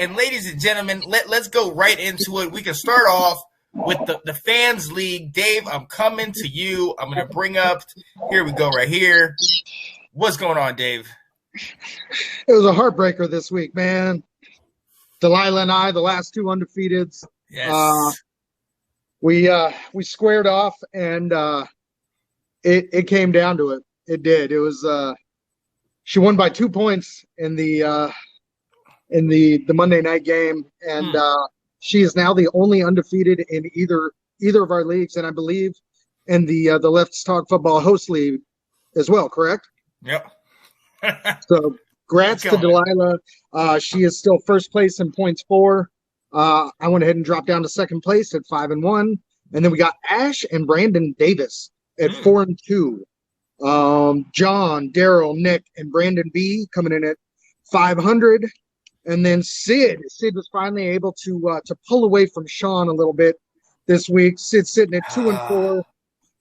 And ladies and gentlemen, let's go right into it. We can start off with the Fans League. Dave, I'm coming to you. I'm going to bring up, here we go right here. What's going on, Dave? It was a heartbreaker this week, man. Delilah and I, the last two undefeateds. Yes. We squared off, and it came down to it. It did. It was she won by 2 points in the Monday night game, and she is now the only undefeated in either of our leagues, and I believe in the Let's Talk Football Host League as well. Correct? Yep. So, congrats to Delilah. She is still first place in points for. I went ahead and dropped down to second place at 5-1, and then we got Ash and Brandon Davis at 4-2. John, Daryl, Nick, and Brandon B coming in at 500, and then Sid was finally able to pull away from Sean a little bit this week. Sid's sitting at 2-4,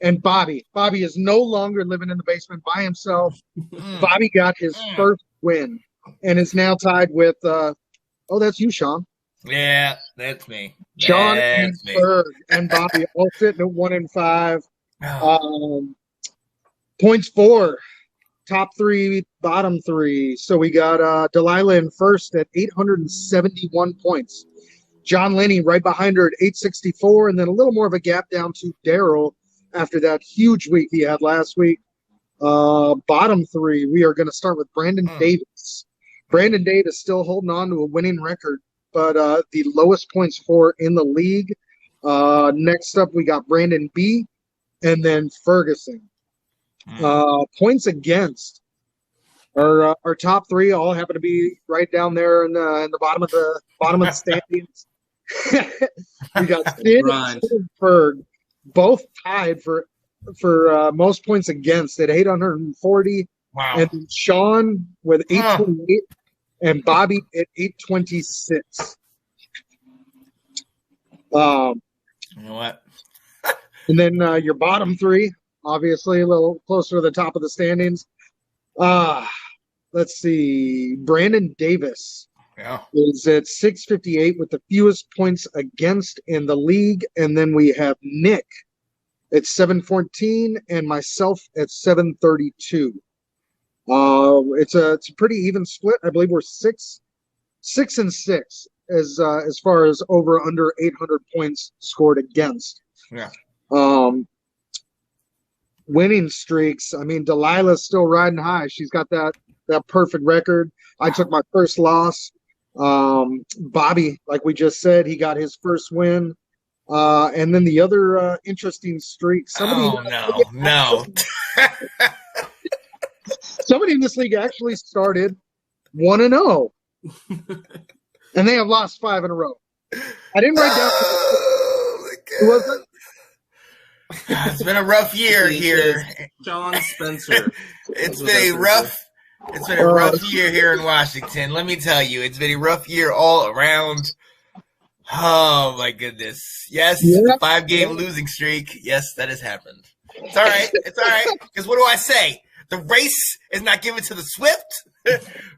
and Bobby is no longer living in the basement by himself. Bobby got his first win and is now tied with that's you, Sean. Yeah, that's me. Sean and Berg and Bobby all sitting at 1-5. Points for top three, bottom three. So we got Delilah in first at 871 points. John Lenny right behind her at 864, and then a little more of a gap down to Daryl after that huge week he had last week. Bottom three, we are going to start with Brandon Davis. Brandon Davis still holding on to a winning record, but the lowest points for in the league. Next up, we got Brandon B, and then Ferguson. Points against our top three all happen to be right down there in the bottom of the standings. We got Sid and Ferg both tied for most points against at 840. Wow. And Sean with 828 and Bobby at 826. You know what? And then your bottom three, obviously a little closer to the top of the standings. Let's see. Brandon Davis is at 658 with the fewest points against in the league. And then we have Nick at 714 and myself at 732. It's a pretty even split. I believe we're 6-6 as far as over under 800 points scored against. Yeah. Winning streaks. I mean, Delilah's still riding high. She's got that perfect record. I took my first loss. Bobby, like we just said, he got his first win. And then the other interesting streak. Somebody in this league actually started 1-0, and they have lost 5 in a row. I didn't write down. Who was it? It's been a rough year here. John Spencer. It's been a rough year here in Washington. Let me tell you, it's been a rough year all around. Oh my goodness. Yes, 5-game losing streak. Yes, that has happened. It's all right. It's all right. Because what do I say? The race is not given to the swift,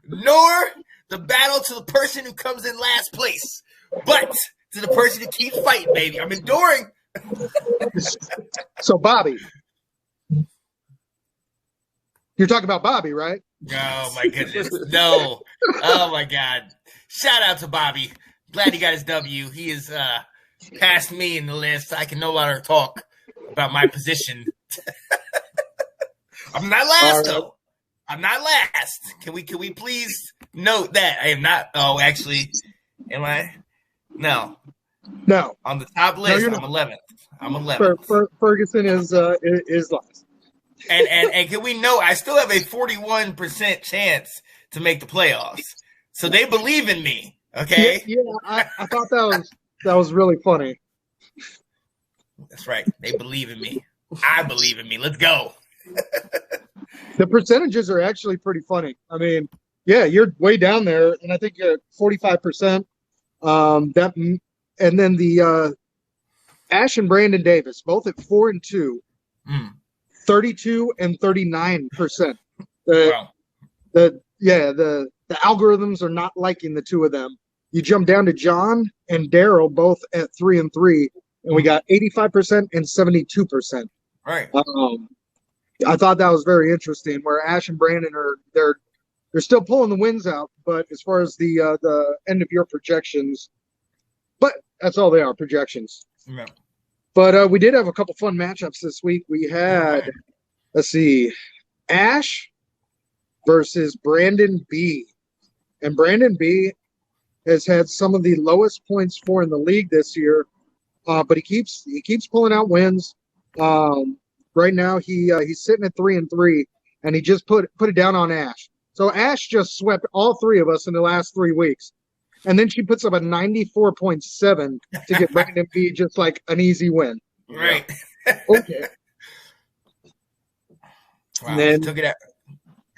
nor the battle to the person who comes in last place, but to the person who keeps fighting, baby. I'm enduring. So, Bobby. You're talking about Bobby, right? Oh, my goodness. No. Oh, my God. Shout out to Bobby. Glad he got his W. He is past me in the list. I can no longer talk about my position. I'm not last, though. I'm not last. Can we please note that? I am not. Oh, actually, am I? No. No. On the top list, I'm 11th. I'm 11th. Ferguson is last. And can we note, I still have a 41% chance to make the playoffs. So they believe in me, okay? Yeah, I thought that was really funny. That's right. They believe in me. I believe in me. Let's go. The percentages are actually pretty funny. I mean, yeah, you're way down there, and I think you're at 45%. And then the Ash and Brandon Davis, both at 4-2, 32 and 39%. Wow. The algorithms are not liking the two of them you jump down to John and Daryl, both at 3-3, and we got 85% and 72%. Right. I thought that was very interesting. Where Ash and Brandon they're still pulling the wins out, but as far as the end of year projections, but that's all they are, projections. Yeah. But we did have a couple fun matchups this week. We had, let's see, Ash versus Brandon B. And Brandon B has had some of the lowest points for in the league this year, but he keeps pulling out wins. Right now he's sitting at 3-3, and he just put it down on Ash. So Ash just swept all three of us in the last 3 weeks. And then she puts up a 94.7 to get Brandon B just like an easy win. Right. Okay. Wow. And then Took it out.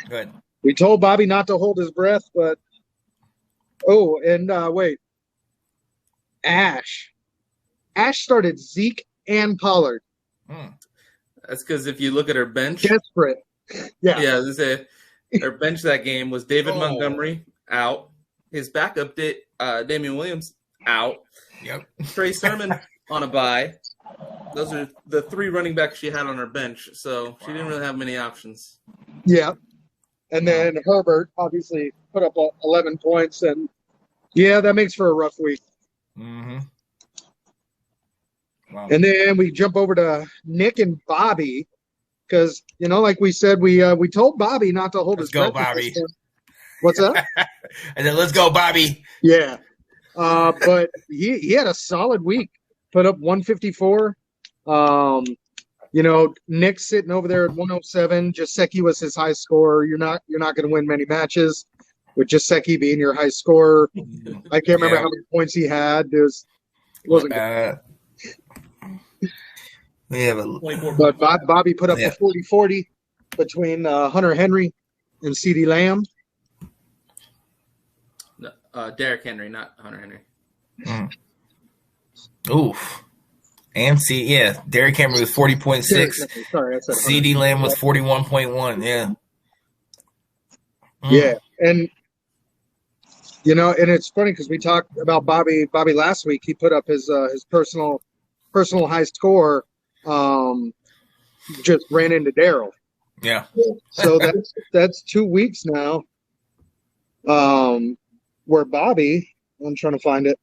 Good. we told Bobby not to hold his breath, but wait. Ash started Zeke and Pollard. That's because if you look at her bench, Desperate. Yeah. yeah, her bench that game was David Montgomery out, his backup Damian Williams out, Yep. Trey Sermon on a bye. Those are the 3 running backs she had on her bench, so she didn't really have many options. Yeah. And then Herbert obviously put up 11 points, and yeah, that makes for a rough week. Mm-hmm. Wow. And then we jump over to Nick and Bobby because, like we said, we told Bobby not to hold Let's his go, breath. Bobby. What's that? And then let's go, Bobby. Yeah. But he had a solid week. Put up 154. Nick's sitting over there at 107. Jaceki was his high scorer. You're not going to win many matches with Jaceki being your high scorer. I can't remember how many points he had. It wasn't good. But Bobby put up a 40-40 between Hunter Henry and CeeDee Lamb. Derrick Henry, not Hunter Henry. Oof. And Derrick Henry was 40.6. Sorry, I said CeeDee Lamb was 41.1. Yeah. Yeah, and and it's funny because we talked about Bobby last week. He put up his personal high score. Just ran into Daryl. Yeah. So that's 2 weeks now. Where Bobby, I'm trying to find it.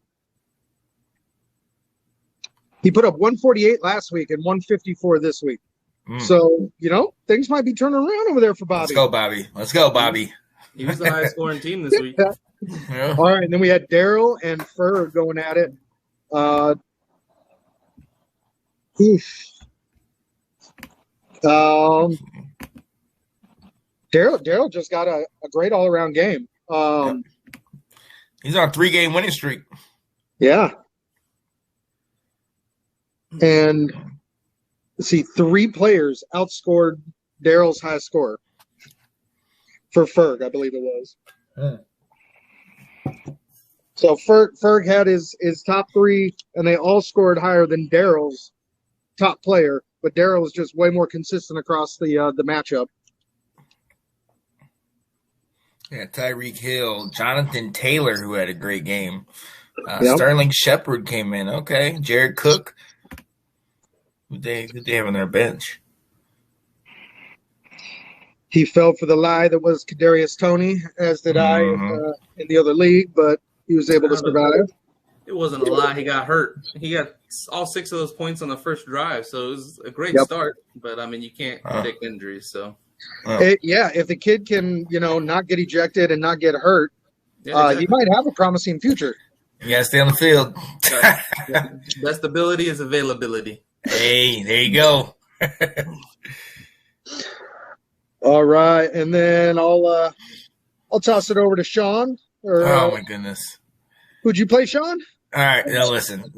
He put up 148 last week and 154 this week. So, things might be turning around over there for Bobby. Let's go, Bobby. He was the highest scoring team this week. Yeah. All right, and then we had Daryl and Ferg going at it. Daryl just got a great all-around game. He's on a 3-game winning streak. Yeah. And let's see, 3 players outscored Daryl's high score for Ferg, I believe it was. So Ferg had his top 3, and they all scored higher than Daryl's top player, but Daryl was just way more consistent across the matchup. Yeah, Tyreek Hill, Jonathan Taylor, who had a great game. Yep. Sterling Shepard came in. Okay, Jared Cook. Who they have on their bench? He fell for the lie that was Kadarius Toney, as did I in the other league, but he was able to survive. It wasn't a lie. He got hurt. He got all 6 of those points on the first drive, so it was a great start. But, you can't predict injuries, so. If the kid can, not get ejected and not get hurt, he might have a promising future. You got to stay on the field. Best ability is availability. Hey, there you go. All right, and then I'll toss it over to Sean. Oh my goodness! Who'd you play, Sean? All right, now listen.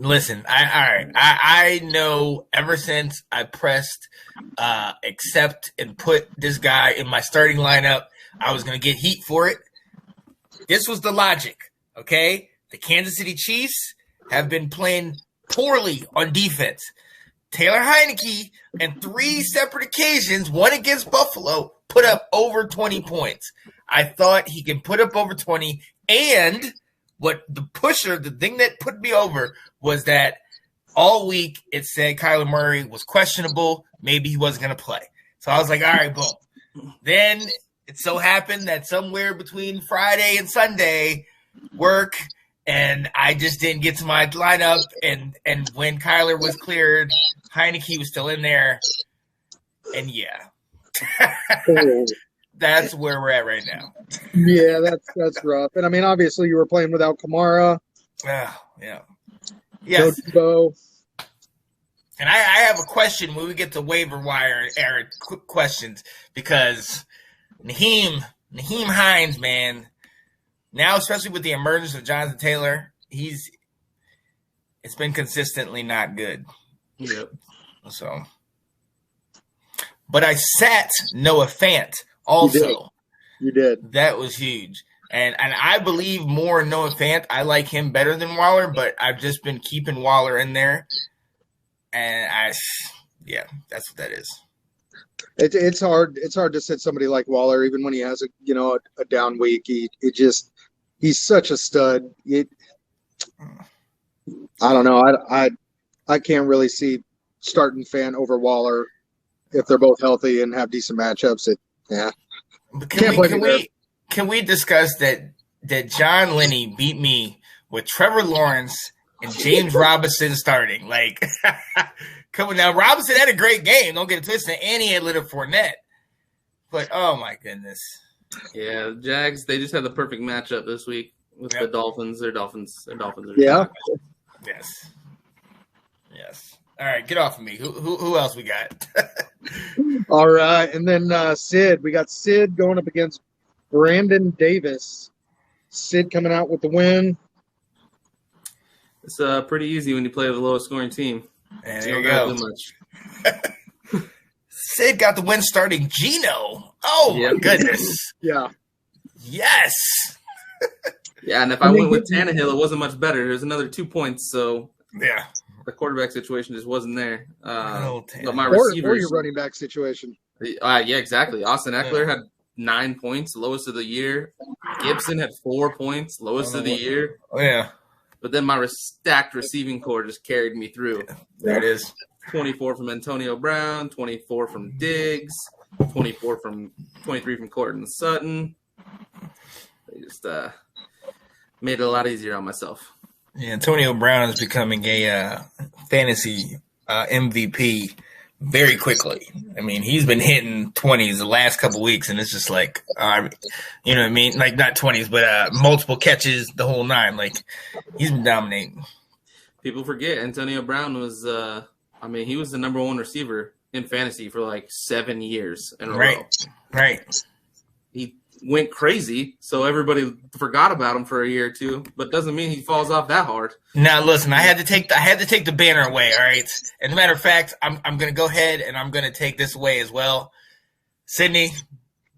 I know ever since I pressed accept and put this guy in my starting lineup, I was going to get heat for it. This was the logic, okay? The Kansas City Chiefs have been playing poorly on defense. Taylor Heineke, on 3 separate occasions, one against Buffalo, put up over 20 points. I thought he can put up over 20 and what the pusher, the thing that put me over was that all week it said Kyler Murray was questionable. Maybe he wasn't going to play. So I was like, all right, boom. Then it so happened that somewhere between Friday and Sunday, work, and I just didn't get to my lineup. And when Kyler was cleared, Heineke was still in there. And yeah, that's where we're at right now. Yeah, that's rough. And I mean, obviously, you were playing without Kamara. Yeah. Yes. No Debo. And I have a question when we get to waiver wire era questions, because Nyheim Hines, man, now especially with the emergence of Jonathan Taylor, it's been consistently not good. Yep. So, but I sat Noah Fant also. You did. That was huge. And I believe more in Noah Fant. I like him better than Waller, but I've just been keeping Waller in there. And that's what that is. It's hard. It's hard to sit somebody like Waller, even when he has a down week. He's such a stud. I don't know. I can't really see starting Fant over Waller if they're both healthy and have decent matchups. But can we discuss that John Linney beat me with Trevor Lawrence and James Robinson starting? Like, come on now. Robinson had a great game. Don't get it twisted. And he had Leonard Fournette. But, oh, my goodness. Yeah, the Jags, they just had the perfect matchup this week with the Dolphins. Their Dolphins are yeah. Yes. All right, get off of me. Who else we got? All right, and then Sid. We got Sid going up against Brandon Davis. Sid coming out with the win. It's pretty easy when you play with the lowest scoring team. And there you go. Sid got the win starting Geno. Oh, my goodness. Yeah. Yes. Yeah, and if I went with Tannehill, it wasn't much better. There's another 2 points, so yeah, the quarterback situation just wasn't there. But my receivers, or your running back situation. Yeah, exactly. Austin Eckler had 9 points, lowest of the year. Gibson had 4 points, lowest of the year. Oh, yeah. But then my stacked receiving core just carried me through. There it is. 24 from Antonio Brown, 24 from Diggs, 23 from Courtland Sutton. They just made it a lot easier on myself. Yeah, Antonio Brown is becoming a fantasy MVP very quickly. I mean, he's been hitting 20s the last couple weeks, and it's just like, you know what I mean? Like, not 20s, but multiple catches, the whole nine. Like, he's been dominating. People forget Antonio Brown was, he was the number one receiver in fantasy for like 7 years in a row. Right. He went crazy, so everybody forgot about him for a year or two, but doesn't mean he falls off that hard. Now, listen, I had to take the banner away, all right? As a matter of fact, I'm going to go ahead and I'm going to take this away as well. Sydney,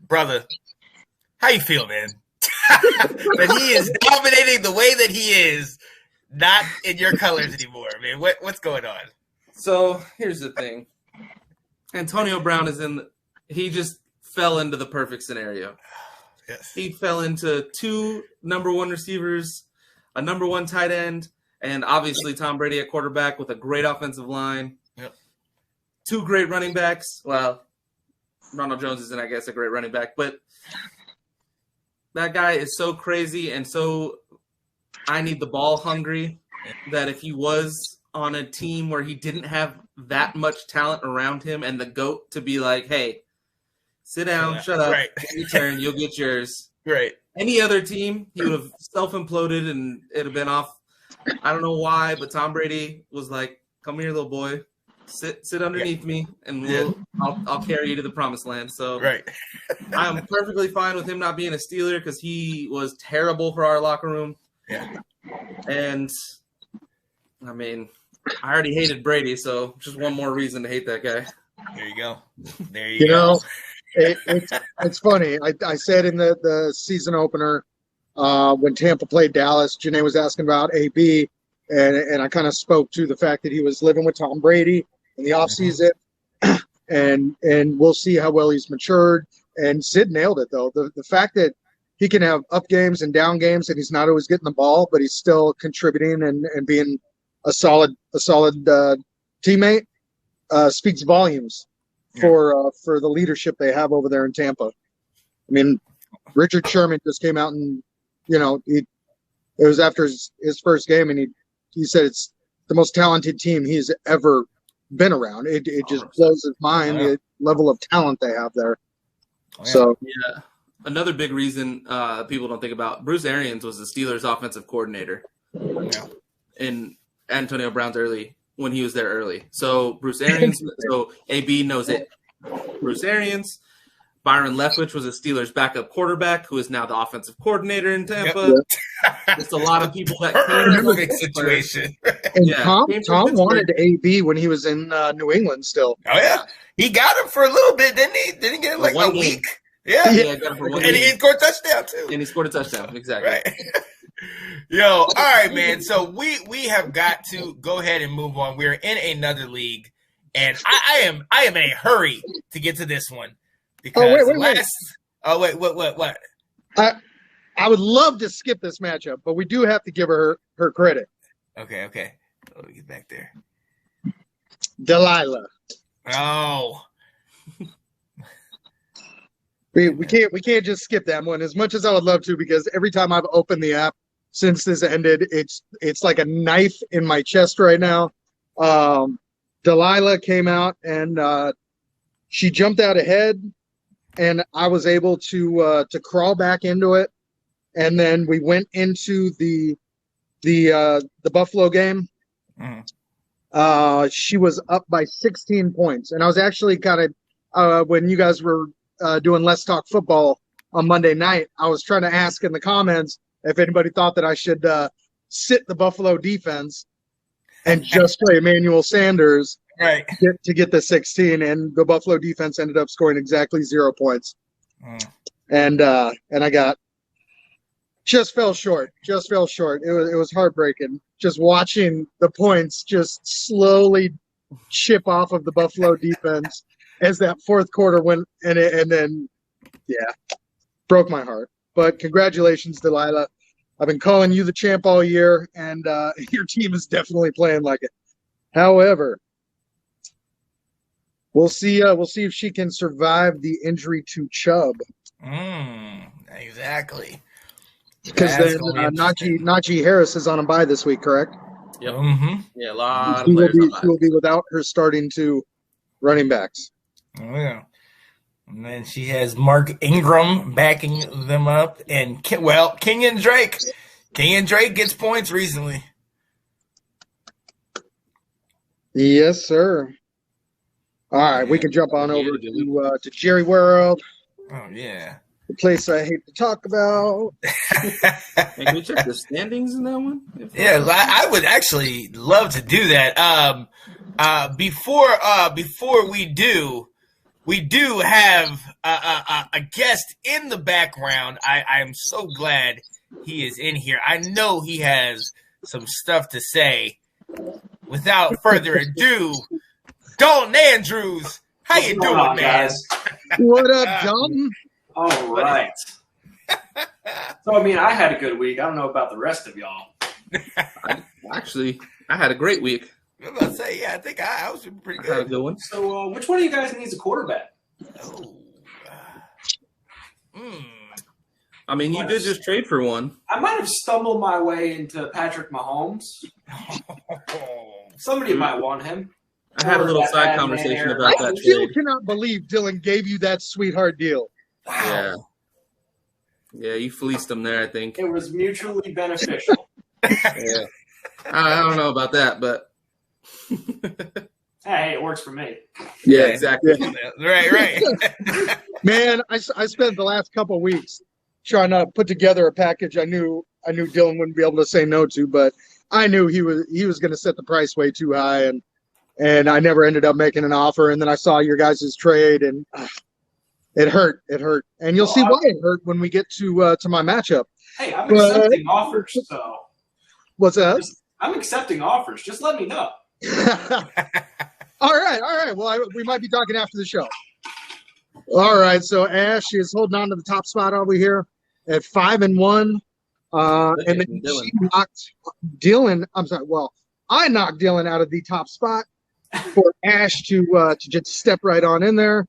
brother, how you feel, man? That he is dominating the way that he is, not in your colors anymore, man. What's going on? So, here's the thing. Antonio Brown he just fell into the perfect scenario. Yes. He fell into 2 number one receivers, a number one tight end, and obviously Tom Brady at quarterback with a great offensive line. Yep. 2 great running backs. Well, Ronald Jones isn't, I guess, a great running back, but that guy is so crazy and so I need the ball hungry that if he was on a team where he didn't have that much talent around him and the GOAT to be like, hey, sit down, shut up, right. Your turn, you'll get yours. Right. Any other team, he would have self-imploded and it'd have been off. I don't know why, but Tom Brady was like, come here, little boy. Sit underneath me, and I'll carry you to the promised land. So right. I'm perfectly fine with him not being a Steeler because he was terrible for our locker room. Yeah. And, I mean, I already hated Brady, so just one more reason to hate that guy. There you go. You know, it's funny. I said in the season opener when Tampa played Dallas, Janae was asking about AB, and I kind of spoke to the fact that he was living with Tom Brady in the offseason, and we'll see how well he's matured. And Sid nailed it, though. The fact that he can have up games and down games, and he's not always getting the ball, but he's still contributing and being a solid teammate. Speaks volumes for the leadership they have over there in Tampa. I mean, Richard Sherman just came out and, it was after his first game, and he said it's the most talented team he's ever been around. It just blows his mind, the level of talent they have there. So yeah, another big reason people don't think about, Bruce Arians was the Steelers' offensive coordinator in Antonio Brown's when he was there early. So Bruce Arians, so AB knows it. Bruce Arians. Byron Leftwich was a Steelers backup quarterback who is now the offensive coordinator in Tampa. Yep. It's a lot of people that perfect situation. And Tom wanted AB when he was in New England still. Oh yeah, he got him for a little bit, didn't he? Didn't he get him like a week? Yeah, got him for 1 and week. he scored a touchdown too. And he scored a touchdown, exactly. Right. Yo, all right, man. So we have got to go ahead and move on. We're in another league, and I am in a hurry to get to this one. Because wait. What? I would love to skip this matchup, but we do have to give her credit. Okay. Let me get back there. Delilah. Oh. We can't just skip that one as much as I would love to, because every time I've opened the app since this ended, it's like a knife in my chest right now. Delilah came out and she jumped out ahead. And I was able to crawl back into it, and then we went into the Buffalo game. She was up by 16 points, and I was actually kind of when you guys were doing Let's Talk Football on Monday night, I was trying to ask in the comments if anybody thought that I should sit the Buffalo defense and just play Emmanuel Sanders. Right. To get the 16, and the Buffalo defense ended up scoring exactly 0 points. And I got just fell short. It was heartbreaking just watching the points just slowly chip off of the Buffalo defense as that fourth quarter went, and then broke my heart. But congratulations, Delilah. I've been calling you the champ all year, and your team is definitely playing like it. However, we'll see if she can survive the injury to Chubb. Exactly. Because then Najee Harris is on a bye this week, correct? Yep. Mm-hmm. Yeah, a lot of She players will be without her starting two running backs. Oh, yeah. And then she has Mark Ingram backing them up. And, Kenyon Drake. Kenyon Drake gets points recently. Yes, sir. All right, we can jump on over to Jerry World. Oh, yeah. The place I hate to talk about. Hey, can we check the standings in that one? Yeah, I would actually love to do that. Before we do have a guest in the background. I am so glad he is in here. I know he has some stuff to say. Without further ado, Dalton Andrews, how you doing, man? Guys? What up, Dalton? All right. So, I had a good week. I don't know about the rest of y'all. I had a great week. I was about to say, I think I was pretty good. I had a good one. So, which one of you guys needs a quarterback? You did just trade for one. I might have stumbled my way into Patrick Mahomes. Somebody might want him. I had a little side conversation about that I still trade. cannot believe Dylan gave you that sweetheart deal. Wow. Yeah, you fleeced him there, I think. It was mutually beneficial. Yeah. I don't know about that, but Hey, it works for me. yeah, exactly. Right. Man, I spent the last couple of weeks trying to put together a package I knew Dylan wouldn't be able to say no to, but I knew he was going to set the price way too high, and I never ended up making an offer. And then I saw your guys' trade, and it hurt. And you'll see why it hurt when we get to my matchup. Hey, I'm accepting offers, so. What's that? I'm accepting offers. Just let me know. All right. Well, we might be talking after the show. All right. So Ash is holding on to the top spot over here. at 5-1. And then she knocked Dylan. I'm sorry. Well, I knocked Dylan out of the top spot for Ash to just step right on in there,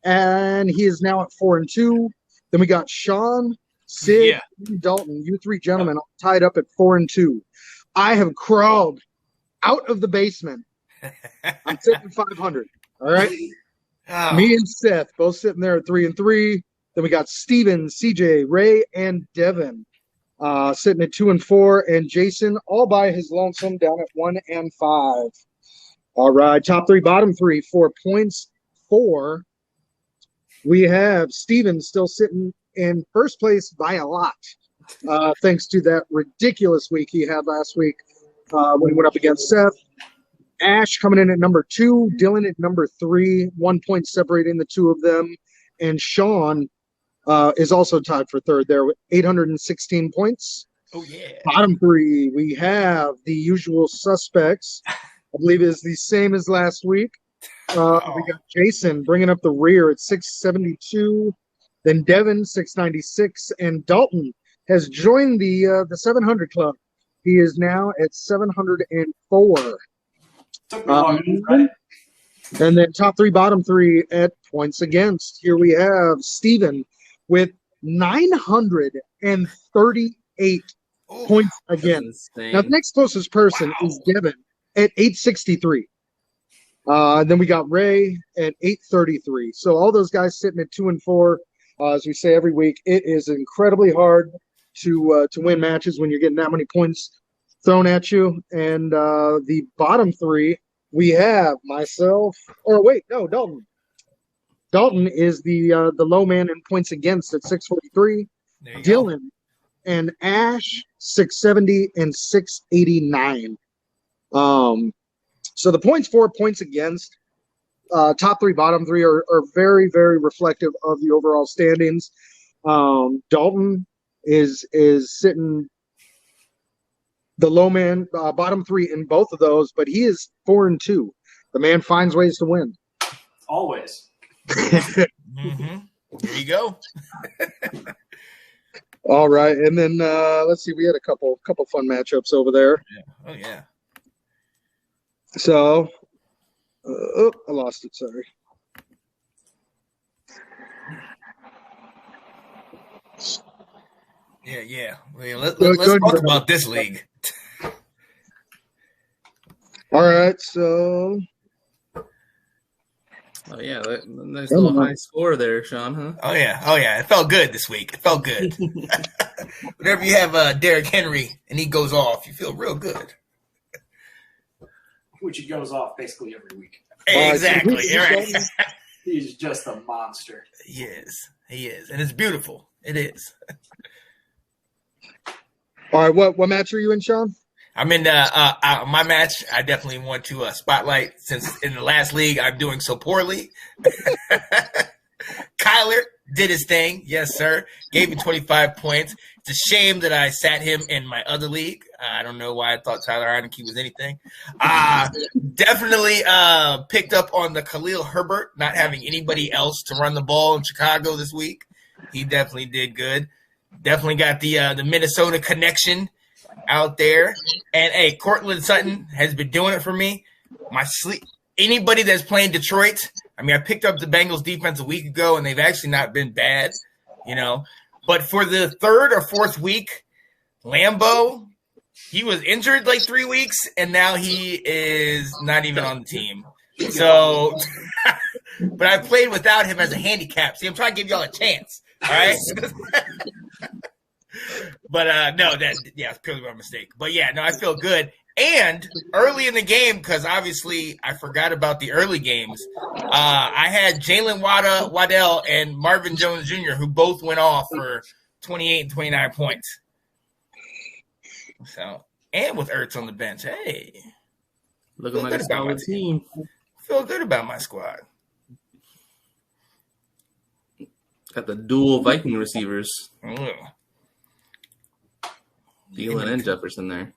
and he is now at 4-2. Then we got Sean, Sid, and Dalton. You three gentlemen all tied up at 4-2. I have crawled out of the basement. I'm sitting 500. All right. Oh. Me and Seth both sitting there at 3-3. Then we got Steven, CJ, Ray, and Devin sitting at 2-4, and Jason all by his lonesome down at 1-5. All right, top three, bottom three, 4 points. 4. We have Steven still sitting in first place by a lot, thanks to that ridiculous week he had last week when he went up against Seth. Ash coming in at number 2, Dylan at number 3, 1 point separating the two of them, and Sean is also tied for third there with 816 points. Oh, yeah. Bottom three, we have the usual suspects. I believe it is the same as last week. We got Jason bringing up the rear at 672. Then Devin, 696. And Dalton has joined the 700 club. He is now at 704. And then top three, bottom three at points against. Here we have Steven with 938 points against. Now, the next closest person is Devin at 863. Then we got Ray at 833. So all those guys sitting at 2-4. As we say every week, it is incredibly hard to win matches when you're getting that many points thrown at you. And the bottom three, we have myself. Or wait, no, Dalton. Dalton is the low man in points against at 643. Dylan and Ash 670 and 689. So the points for, points against, top three, bottom three are very, very reflective of the overall standings. Dalton is sitting the low man, bottom three in both of those, but he is 4-2. The man finds ways to win. Always. Mm-hmm. There you go. All right, and then let's see. We had a couple fun matchups over there. Yeah. Oh yeah. So, I lost it. Sorry. Yeah. Well, let's talk about this league. All right, so. Oh yeah, nice little high score there, Sean, huh? Oh yeah, it felt good this week. It felt good. Whenever you have Derrick Henry and he goes off, you feel real good. Which he goes off basically every week. Exactly. Right. He's just a monster. He is, and it's beautiful. It is. All right, what match are you in, Sean? I'm in my match. I definitely want to spotlight since in the last league I'm doing so poorly. Kyler did his thing, yes sir. Gave me 25 points. It's a shame that I sat him in my other league. I don't know why I thought Tyler Heineke was anything. Definitely picked up on the Khalil Herbert not having anybody else to run the ball in Chicago this week. He definitely did good. Definitely got the Minnesota connection out there. And hey, Cortland Sutton has been doing it for me. Anybody that's playing Detroit, I mean, I picked up the Bengals defense a week ago, and they've actually not been bad, But for the third or fourth week, Lambeau, he was injured like 3 weeks, and now he is not even on the team. So, but I played without him as a handicap. See, I'm trying to give y'all a chance, all right? But no, it's purely my mistake. But yeah, no, I feel good. And early in the game, because obviously I forgot about the early games, I had Jalen Waddell and Marvin Jones Jr., who both went off for 28 and 29 points. So, and with Ertz on the bench, hey, looking like a solid team. Feel good about my squad. Got the dual Viking receivers. Ugh. Thielen and Jefferson there.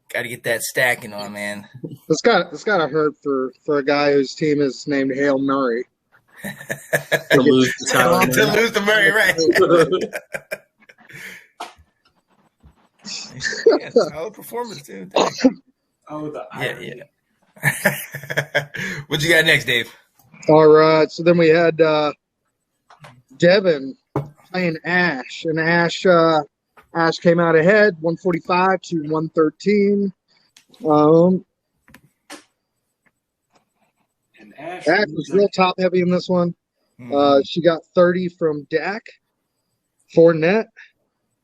Got to get that stacking on, man. It's got to hurt for a guy whose team is named Hail Murray. To lose to Tyler To Murray. lose to Murray, right? Yeah, solid performance, too. Thanks. Oh, the Yeah, irony. yeah. What you got next, Dave? All right. So then we had Devin playing Ash, and Ash came out ahead, 145 to 113. And Ash Ash was real top heavy in this one. She got 30 from Dak, Fournette,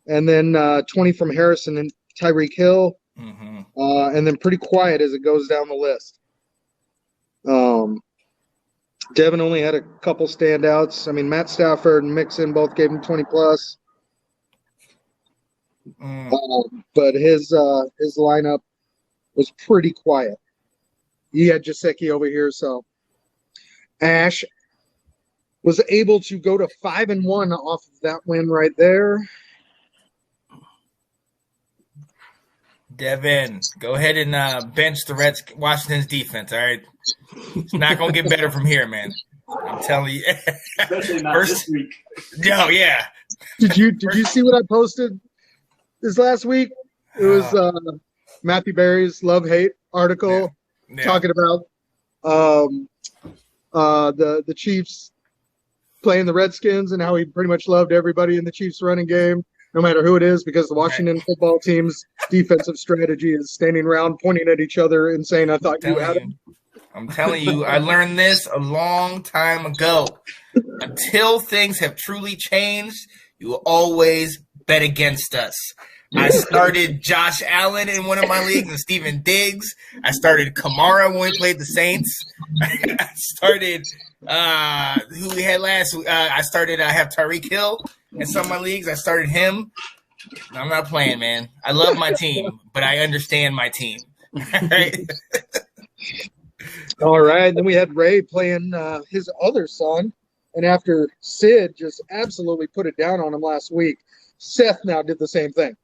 and then 20 from Harrison and Tyreek Hill, and then pretty quiet as it goes down the list. Devin only had a couple standouts. I mean, Matt Stafford and Mixon both gave him 20 plus. But his lineup was pretty quiet. He had Jasecki over here, so Ash was able to go to 5-1 off of that win right there. Devin, go ahead and bench the Washington's defense, all right? It's not going to get better from here, man. I'm telling you. Especially not this week. No, yeah. Did you see what I posted this last week? It was Matthew Berry's love-hate article talking about the Chiefs playing the Redskins and how he pretty much loved everybody in the Chiefs running game, no matter who it is, because the Washington football team's defensive strategy is standing around pointing at each other and saying, I thought you had him. I'm telling you, I learned this a long time ago. Until things have truly changed, you will always bet against us. I started Josh Allen in one of my leagues and Steven Diggs. I started Kamara when we played the Saints. I started who we had last week. I have Tyreek Hill in some of my leagues. I started him. I'm not playing, man. I love my team, but I understand my team. All right. Then we had Ray playing his other son. And after Sid just absolutely put it down on him last week, Seth now did the same thing.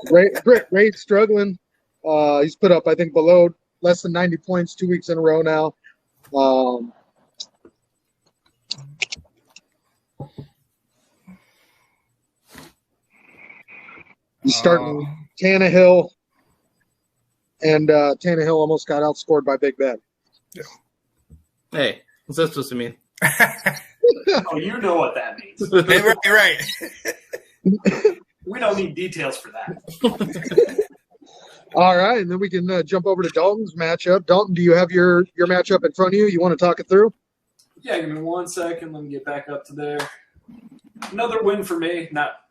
Ray's struggling. He's put up, I think, below less than 90 points 2 weeks in a row now. He's starting Tannehill, and Tannehill almost got outscored by Big Ben. Yeah. Hey, what's that supposed to mean? Oh, you know what that means. Right. We don't need details for that. All right, and then we can jump over to Dalton's matchup. Dalton, do you have your matchup in front of you? You want to talk it through? Yeah, give me 1 second. Let me get back up to there. Another win for me. Not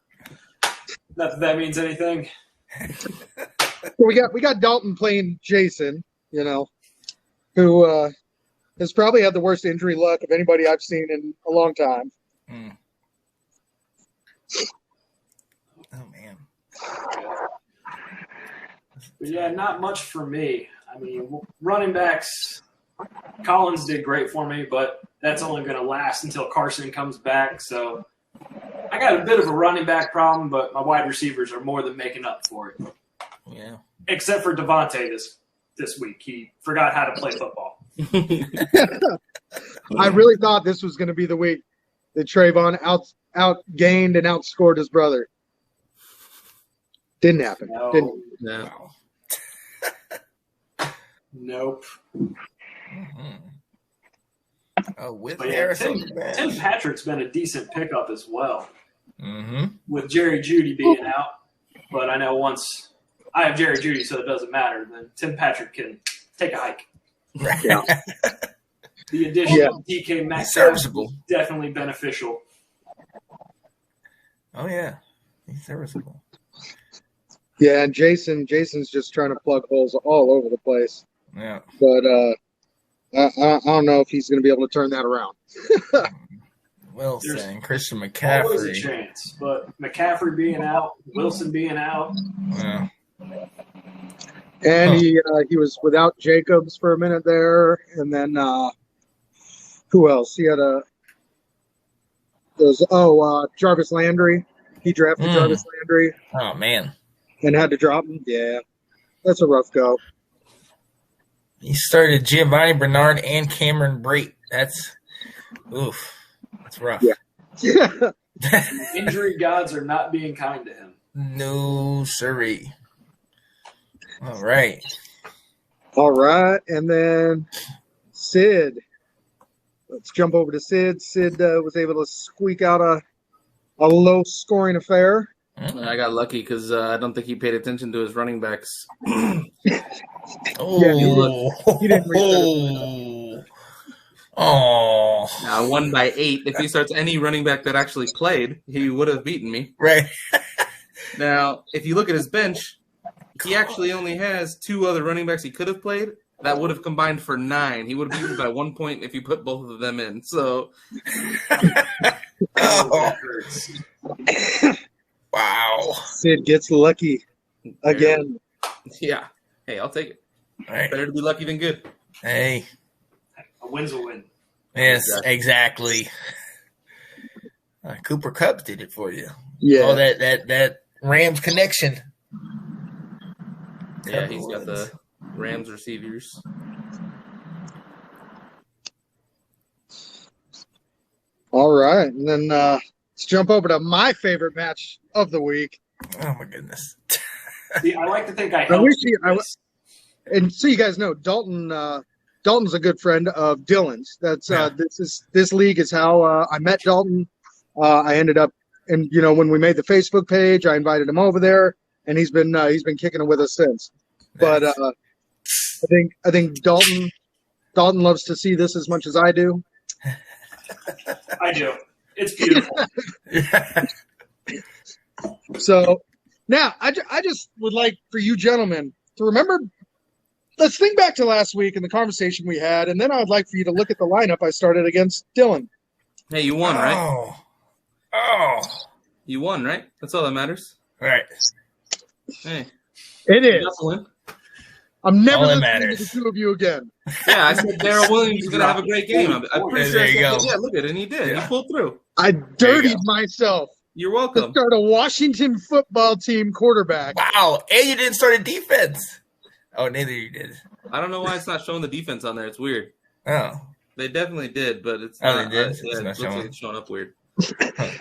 that means anything. We got Dalton playing Jason, who has probably had the worst injury luck of anybody I've seen in a long time. Oh, man. But yeah, not much for me. I mean, running backs, Collins did great for me, but that's only going to last until Carson comes back. So I got a bit of a running back problem, but my wide receivers are more than making up for it. Yeah. Except for Devontae this week. He forgot how to play football. I really thought this was going to be the week that Trayvon outgained and outscored his brother. Didn't happen. No. Didn't. No. Nope. Oh, with But yeah, Harris on Tim the bench. Patrick's been a decent pickup as well, Mm-hmm. with Jerry Jeudy being out. But I know once I have Jerry Jeudy, so it doesn't matter. Then Tim Patrick can take a hike. Yeah. The addition of DK Metcalf serviceable. is definitely beneficial. Oh, yeah. He's serviceable. Yeah, and Jason's just trying to plug holes all over the place. Yeah. But I don't know if he's going to be able to turn that around. Wilson, Christian Always a McCaffrey. chance. But McCaffrey being out, Wilson being out, Yeah. And he was without Jacobs for a minute there, and then who else? He had Jarvis Landry. He drafted Jarvis Landry Oh, man. and had to drop him. Yeah, that's a rough go. He started Giovanni Bernard and Cameron Brate. That's Oof, that's rough. Yeah. Injury gods are not being kind to him. No, siree. All right. All right, and then Sid. Let's jump over to Sid. Sid was able to squeak out a low-scoring affair. I got lucky because I don't think he paid attention to his running backs. Oh, He didn't reset oh, I won by 8. If he starts any running back that actually played, he would have beaten me. right. Now, if you look at his bench, he actually only has 2 other running backs he could have played. That would have combined for 9. He would have beaten by 1 point if you put both of them in. So, Oh, That hurts. wow. Sid gets lucky again. yeah. Hey, I'll take it. All right. Better to be lucky than good. Hey. A win's a win. Yes, exactly. Cooper Kupp did it for you. Yeah. Oh, that Rams connection. Yeah, he's got the Rams receivers. All right, and then let's jump over to my favorite match of the week. Oh my goodness. See, I like to think I I helped wish you you- with this. And so you guys know, Dalton's a good friend of Dylan's. That's Yeah. this league is how I met Dalton. I ended up, and when we made the Facebook page, I invited him over there, and he's been kicking it with us since. But I think Dalton loves to see this as much as I do. I do. It's beautiful. So now I just would like for you gentlemen to remember. Let's think back to last week and the conversation we had, and then I would like for you to look at the lineup I started against Dylan. Hey, you won, right? Oh. You won, right? That's all that matters. All right. Hey, It you is. got the win. I'm never All that listening to matters. the two of you again. Yeah, I said Darrell Williams is going to have a great game. I'm pretty There sure you I said, go. yeah, look at it, and he did. Yeah. He pulled through. I dirtied go. myself You're to welcome. start a Washington football team quarterback. Wow. And you didn't start a defense. Oh, neither you did. I don't know why it's not showing the defense on there. It's weird. Oh. They definitely did, but it's Oh, not. they did? Yeah, It's it not looks like showing. it's showing up weird.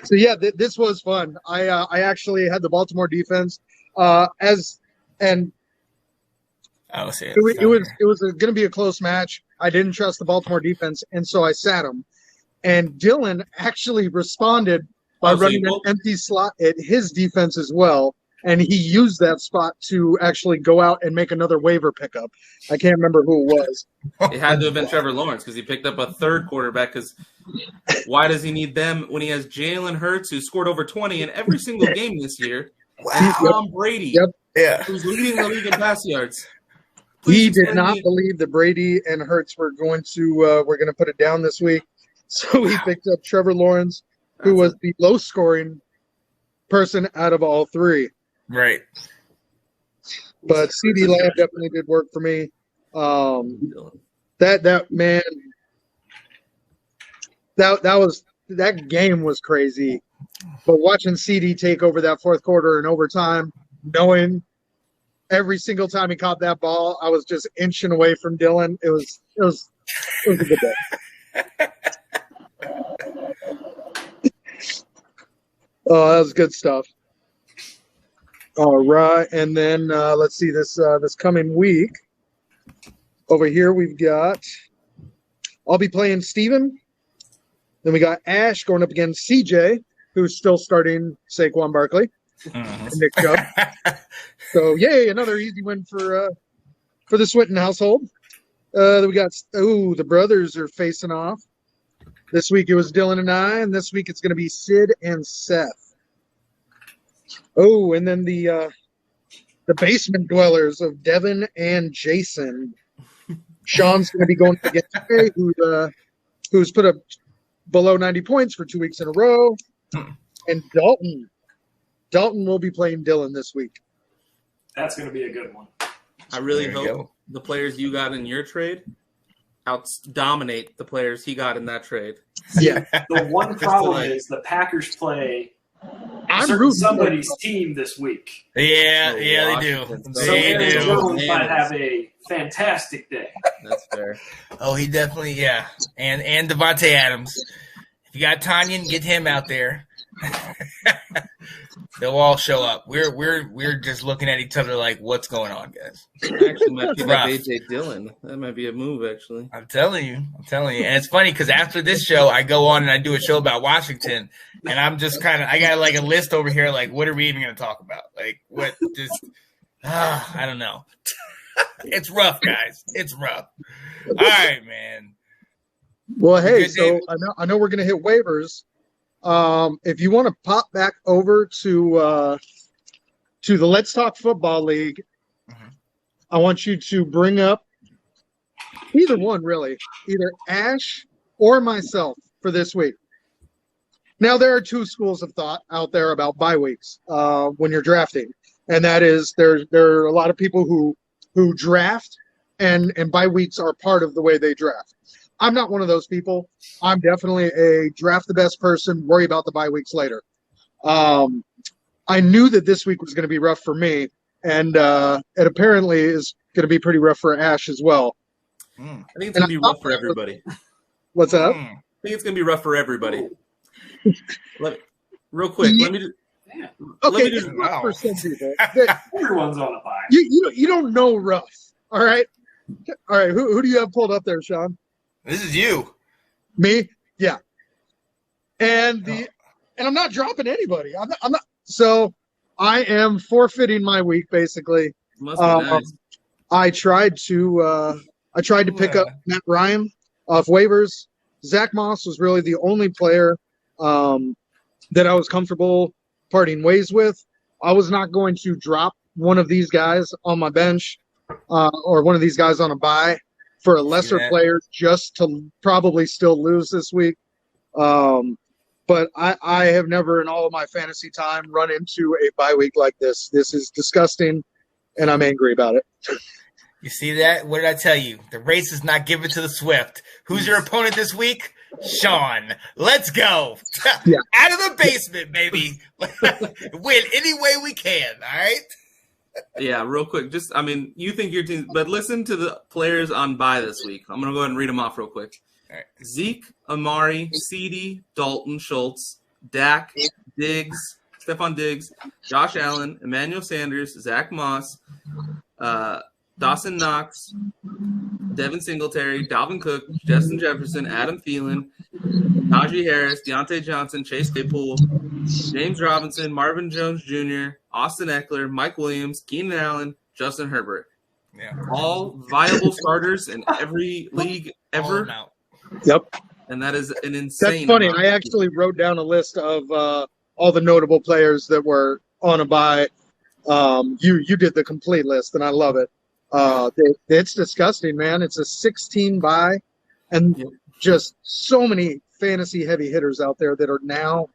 So yeah, this was fun. I actually had the Baltimore defense and I'll see it. it was going to be a close match. I didn't trust the Baltimore defense, and so I sat him. And Dylan actually responded by Oh, so running you an both- empty slot at his defense as well. And he used that spot to actually go out and make another waiver pickup. I can't remember who it was. It had to have been Trevor Lawrence because he picked up a third quarterback. Because why does he need them when he has Jalen Hurts, who scored over 20 in every single game this year, and Wow. Tom Brady, Yep. Yeah. who's leading the league in pass yards? He Please did explain not me- believe that Brady and Hurts were going to put it down this week. So he picked up Trevor Lawrence, who was the low scoring person out of all three. Right. But CD Lamb definitely did work for me. That man, that game was crazy. But watching CD take over that fourth quarter and overtime, knowing every single time he caught that ball, I was just inching away from Dylan. It was a good day. Oh, that was good stuff. All right, and then let's see this coming week. Over here we've got. I'll be playing Steven. Then we got Ash going up against CJ, who's still starting Saquon Barkley Mhm. and Nick Chubb. So yay, another easy win for the Swinton household. Then we got the brothers are facing off. This week it was Dylan and I, and this week it's going to be Sid and Seth. Oh, and then the basement dwellers of Devin and Jason. Sean's going to be going against Jay, who's put up below 90 points for 2 weeks in a row. And Dalton will be playing Dylan this week. That's going to be a good one. I really There you hope go. the players you got in your trade dominate the players he got in that trade. Yeah. The one Just to problem like- is the Packers play I'm certain rooting for somebody's team this week. Yeah, Oh, yeah, they do. Washington. So They Aaron do. Jones might have a fantastic day. That's fair. Oh, he definitely, yeah. And Devontae Adams. If you got Tanyan, get him out there. They'll all show up. We're just looking at each other like, what's going on, guys? Actually, might pick up Rough. AJ Dillon. That might be a move, actually. I'm telling you. And it's funny because after this show, I go on and I do a show about Washington, and I'm just I got like a list over here, like, what are we even going to talk about? Like, what just, I don't know. It's rough, guys. It's rough. All right, man. Well, hey, Good so day. I know we're going to hit waivers. If you want to pop back over to the Let's Talk Football League, Mhm. I want you to bring up either one, really, either Ash or myself for this week. Now, there are two schools of thought out there about bye weeks when you're drafting, and that is there are a lot of people who draft, and bye weeks are part of the way they draft. I'm not one of those people. I'm definitely a draft the best person, worry about the bye weeks later. I knew that this week was going to be rough for me, and it apparently is going to be pretty rough for Ash as well. Mm. I think it's going to be rough for everybody. What's that? Mm. I think it's going to be rough for everybody. Real quick, let me Okay, just- it's rough for some people. Everyone's on a bye. You don't know rough. All right. Who do you have pulled up there, Sean? This is you. Me? Yeah. And I'm not dropping anybody. I'm not. So I am forfeiting my week basically. must be nice. I tried to pick up Matt Ryan off waivers. Zach Moss was really the only player that I was comfortable parting ways with. I was not going to drop one of these guys on my bench or one of these guys on a bye for a lesser player just to probably still lose this week. But I have never in all of my fantasy time run into a bye week like this. This is disgusting, and I'm angry about it. You see that? What did I tell you? The race is not given to the swift. Who's your opponent this week? Sean. Let's go. Yeah. Out of the basement, baby. Win any way we can, all right? Yeah, real quick. You think your team, but listen to the players on bye this week. I'm going to go ahead and read them off real quick. All right. Zeke, Amari, CeeDee, Dalton, Schultz, Dak, Diggs, Stephon Diggs, Josh Allen, Emmanuel Sanders, Zach Moss, Dawson Knox, Devin Singletary, Dalvin Cook, Justin Jefferson, Adam Thielen, Najee Harris, Deontay Johnson, Chase Claypool, James Robinson, Marvin Jones Jr., Austin Eckler, Mike Williams, Keenan Allen, Justin Herbert. Yeah. All viable starters in every league All ever, them out. Yep. and that is an insane. That's funny. amount. I actually wrote down a list of all the notable players that were on a bye. You did the complete list, and I love it. It's disgusting, man. It's a 16 bye, and Yep. just so many fantasy heavy hitters out there that are now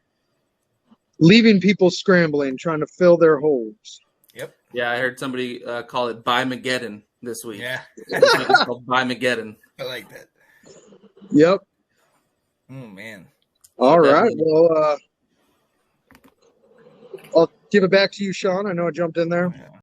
leaving people scrambling, trying to fill their holes. Yeah, I heard somebody call it By-Mageddon this week. Yeah. It's called By-Mageddon. I like that. Yep. Oh, man. All right. Definitely. Well, I'll give it back to you, Sean. I know I jumped in there. Yeah.